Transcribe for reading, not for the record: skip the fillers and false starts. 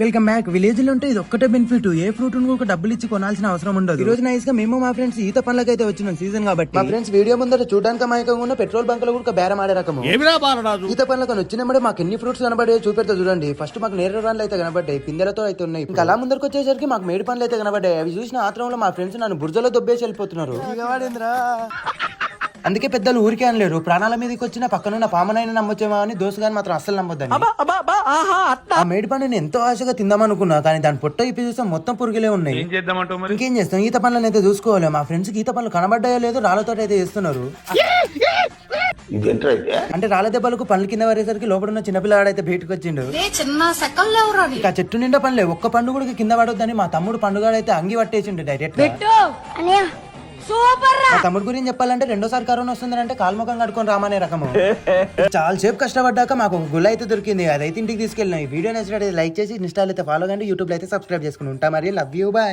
Welcome back. Village లో ఉంటే ఇది ఒక్కటే బెనిఫిట్, ఏ ఫ్రూట్ ఒక డబ్బులు ఇచ్చి కొనాల్సిన అవసరం ఉండదు. ఈ రోజు నైస్ గా మేము మా ఫ్రెండ్స్ ఈత పండ్లకి అయితే వచ్చినాం సీజన్ కాబట్టి. మా ఫ్రెండ్స్ వీడియో ముందర చూడడానికి అమాయకంగా ఉన్న పెట్రోల్ బంక్ లో కూడా బేరం ఆడే రకము ఈత పండ్లకు వచ్చినప్పుడు మాకు ఎన్ని ఫ్రూట్స్ కనబడే చూపెడతా చూడండి. ఫస్ట్ మాకు నేరేడు పండ్లు అయితే కనబడ్డాయి, పిందెలతో అయితే ఉన్నాయి. ఇంకా అలా ముందరకు వచ్చేసరికి మాకు మేడి పండ్లు అయితే కనబడ్డాయి. అవి చూసిన ఆత్రంలో మా ఫ్రెండ్స్ నన్ను బుర్జలో దొబ్బేసి వెళ్ళిపోతున్నారు. అందుకే పెద్దలు ఊరికే అనలేరు, ప్రాణాల మీదకి వచ్చిన పక్కనున్న పామనైనా నమ్మొచ్చేమో అని దోసుగాని మాత్రం అస్సలు నమ్మొద్దండి. ఆ మేడి పండుని ఎంతో ఆశగా తిందామనుకున్నా, కానీ దాని పొట్ట ఇప్పి చూస్తే మొత్తం పురుగులే ఉన్నాయి. ఇంకేం చేస్తాం, ఈత పండ్లను అయితే చూసుకోవాలి. మా ఫ్రెండ్స్ కి ఈత పండ్లు కనబడ్డాయో లేదో రాళ్లతో అయితే చేస్తున్నారు. అంటే రాళ్ళ దెబ్బలకు పండ్ల కింద పడేసరికి లోపల ఉన్న చిన్నపిల్లాడు అయితే బయటకు వచ్చిండు. ఇక చెట్టు నిండా పండ్లే, ఒక్క పండు కూడా కింద పడొద్దని మా తమ్ముడు పండుగాడు అయితే అంగి పట్టేసిండు డైరెక్ట్. మా తమ్ముడు గురించి చెప్పాలంటే రెండోసారి కరోనా వస్తుందంటే కాల్ముఖం కట్టుకొని రామనే రకము. చాలా సేపు కష్టపడ్డాక మాకు ఒక గుల్ల అయితే దొరికింది, అదైతే ఇంటికి తీసుకెళ్ళినాం. ఈ వీడియో నచ్చినట్టు లైక్ చేసి ఇన్స్టాల్ అయితే ఫాలో కండి, యూట్యూబ్ లో అయితే సబ్స్క్రైబ్ చేసుకుని ఉంటా. మరి లవ్ యూ, బాయ్.